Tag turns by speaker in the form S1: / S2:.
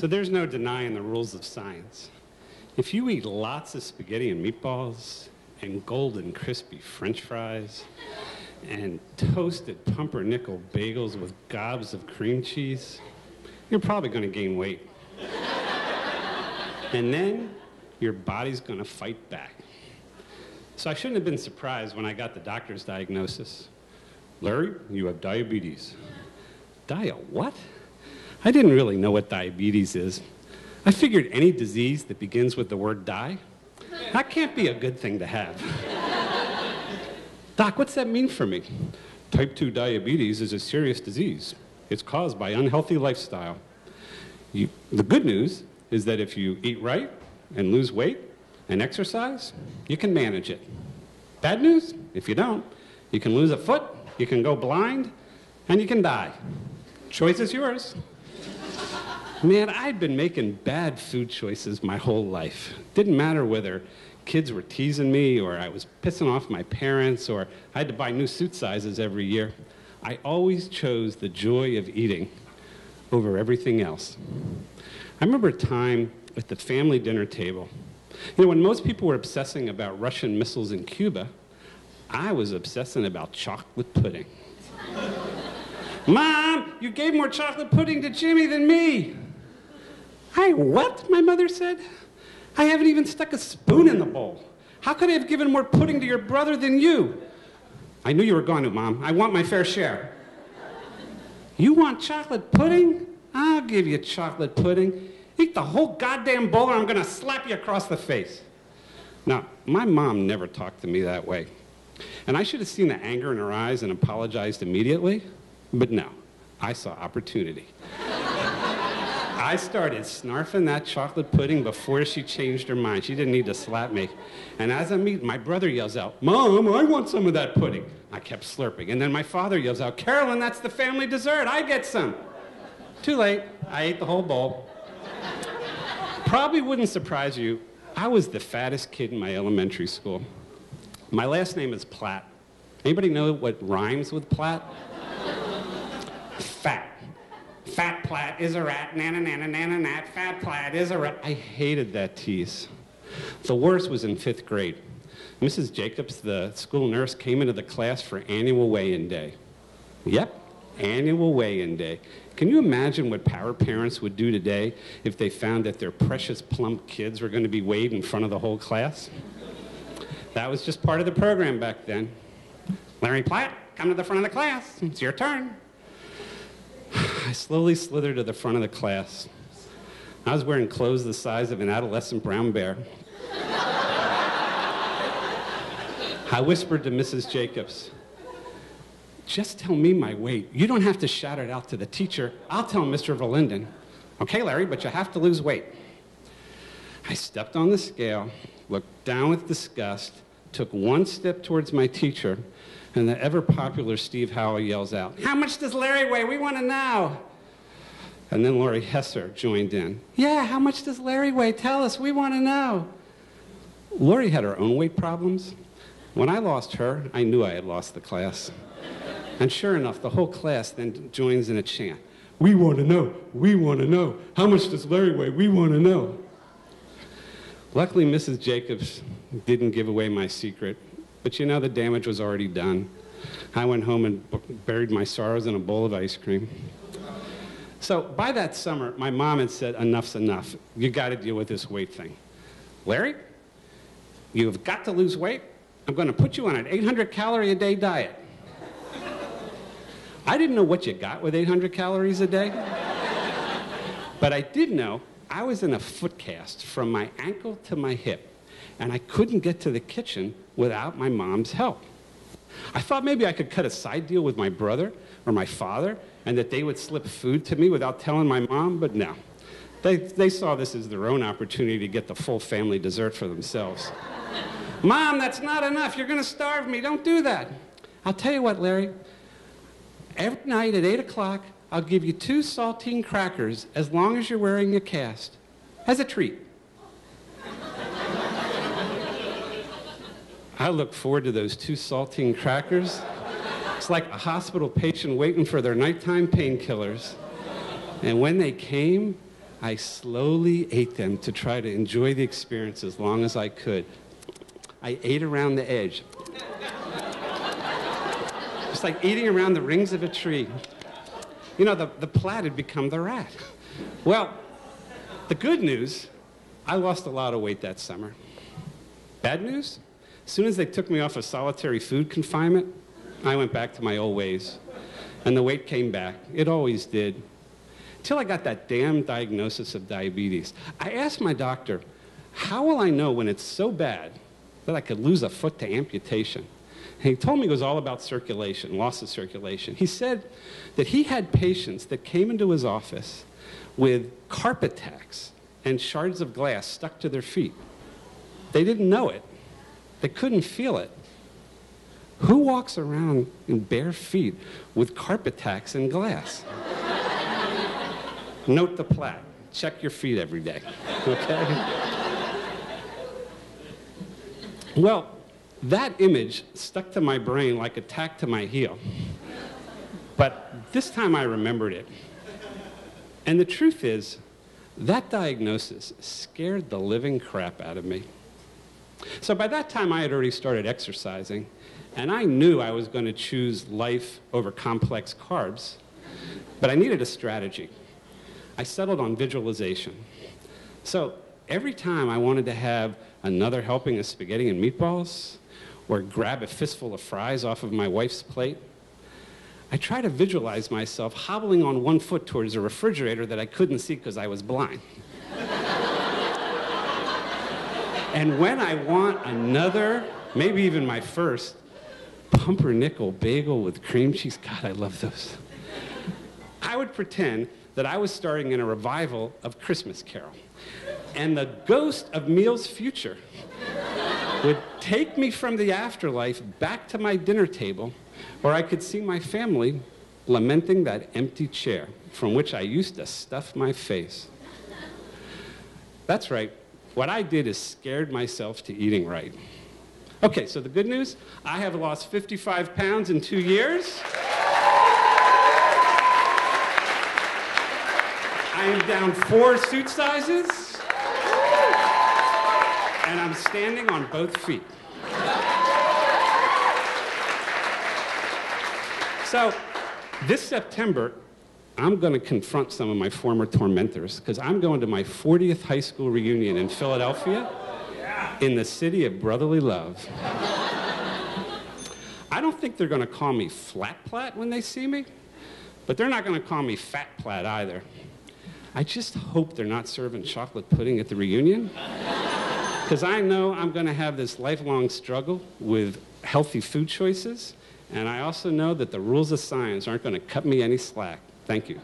S1: So there's no denying the rules of science. If you eat lots of spaghetti and meatballs and golden crispy French fries and toasted pumpernickel bagels with gobs of cream cheese, you're probably going to gain weight. And then your body's going to fight back. So I shouldn't have been surprised when I got the doctor's diagnosis. Larry, you have diabetes. What? I didn't really know what diabetes is. I figured any disease that begins with the word die, that can't be a good thing to have. Doc, what's that mean for me? Type 2 diabetes is a serious disease. It's caused by unhealthy lifestyle. The good news is that if you eat right and lose weight and exercise, you can manage it. Bad news, if you don't, you can lose a foot, you can go blind, and you can die. Choice is yours. Man, I'd been making bad food choices my whole life. Didn't matter whether kids were teasing me or I was pissing off my parents or I had to buy new suit sizes every year. I always chose the joy of eating over everything else. I remember a time at the family dinner table. You know, when most people were obsessing about Russian missiles in Cuba, I was obsessing about chocolate pudding. Mom, you gave more chocolate pudding to Jimmy than me. Hey, what? My mother said. I haven't even stuck a spoon in the bowl. How could I have given more pudding to your brother than you? I knew you were going to, Mom. I want my fair share. You want chocolate pudding? I'll give you chocolate pudding. Eat the whole goddamn bowl or I'm going to slap you across the face. Now, my mom never talked to me that way. And I should have seen the anger in her eyes and apologized immediately. But no, I saw opportunity. I started snarfing that chocolate pudding before she changed her mind. She didn't need to slap me. And as I'm eating, my brother yells out, Mom, I want some of that pudding. I kept slurping. And then my father yells out, Carolyn, that's the family dessert. I get some. Too late. I ate the whole bowl. Probably wouldn't surprise you, I was the fattest kid in my elementary school. My last name is Platt. Anybody know what rhymes with Platt? Fat. Fat Platt is a rat, nana, fat Platt is a rat. I hated that tease. The worst was in 5th grade. Mrs. Jacobs, the school nurse, came into the class for annual weigh-in day. Yep, annual weigh-in day. Can you imagine what power parents would do today if they found that their precious plump kids were going to be weighed in front of the whole class? That was just part of the program back then. Larry Platt, come to the front of the class. It's your turn. I slowly slithered to the front of the class. I was wearing clothes the size of an adolescent brown bear. I whispered to Mrs. Jacobs, just tell me my weight. You don't have to shout it out to the teacher. I'll tell Mr. Verlinden. Okay, Larry, but you have to lose weight. I stepped on the scale, looked down with disgust, took one step towards my teacher, and the ever-popular Steve Howell yells out, how much does Larry weigh? We want to know. And then Lori Hesser joined in. Yeah, how much does Larry weigh? Tell us, we want to know. Lori had her own weight problems. When I lost her, I knew I had lost the class. And sure enough, the whole class then joins in a chant. We want to know, we want to know. How much does Larry weigh? We want to know. Luckily, Mrs. Jacobs didn't give away my secret. But you know, the damage was already done. I went home and buried my sorrows in a bowl of ice cream. So by that summer, my mom had said, enough's enough. You got to deal with this weight thing. Larry, you've got to lose weight. I'm going to put you on an 800-calorie-a-day diet. I didn't know what you got with 800 calories a day. But I did know I was in a foot cast from my ankle to my hip. And I couldn't get to the kitchen without my mom's help. I thought maybe I could cut a side deal with my brother or my father and that they would slip food to me without telling my mom, but no. They saw this as their own opportunity to get the full family dessert for themselves. Mom, that's not enough. You're going to starve me. Don't do that. I'll tell you what, Larry. Every night at 8 o'clock, I'll give you 2 saltine crackers as long as you're wearing a cast, as a treat. I look forward to those 2 saltine crackers. It's like a hospital patient waiting for their nighttime painkillers. And when they came, I slowly ate them to try to enjoy the experience as long as I could. I ate around the edge. It's like eating around the rings of a tree. You know, the Platt had become the rat. Well, the good news, I lost a lot of weight that summer. Bad news, as soon as they took me off of solitary food confinement, I went back to my old ways. And the weight came back. It always did. Till I got that damn diagnosis of diabetes. I asked my doctor, how will I know when it's so bad that I could lose a foot to amputation? And he told me it was all about circulation, loss of circulation. He said that he had patients that came into his office with carpet tacks and shards of glass stuck to their feet. They didn't know it. They couldn't feel it. Who walks around in bare feet with carpet tacks and glass? Note the Platt. Check your feet every day, okay? Well, that image stuck to my brain like a tack to my heel. But this time I remembered it. And the truth is, that diagnosis scared the living crap out of me. So by that time, I had already started exercising, and I knew I was going to choose life over complex carbs, but I needed a strategy. I settled on visualization. So every time I wanted to have another helping of spaghetti and meatballs, or grab a fistful of fries off of my wife's plate, I try to visualize myself hobbling on one foot towards a refrigerator that I couldn't see because I was blind. And when I want another, maybe even my first, pumpernickel bagel with cream cheese, God, I love those, I would pretend that I was starring in a revival of Christmas Carol. And the ghost of meals future would take me from the afterlife back to my dinner table, where I could see my family lamenting that empty chair from which I used to stuff my face. That's right. What I did is scared myself to eating right. Okay, so the good news, I have lost 55 pounds in 2 years. I am down 4 suit sizes. And I'm standing on both feet. So this September, I'm going to confront some of my former tormentors, because I'm going to my 40th high school reunion in Philadelphia, in the city of brotherly love. I don't think they're going to call me Flat Platt when they see me, but they're not going to call me Fat Platt either. I just hope they're not serving chocolate pudding at the reunion, because I know I'm going to have this lifelong struggle with healthy food choices, and I also know that the rules of science aren't going to cut me any slack. Thank you.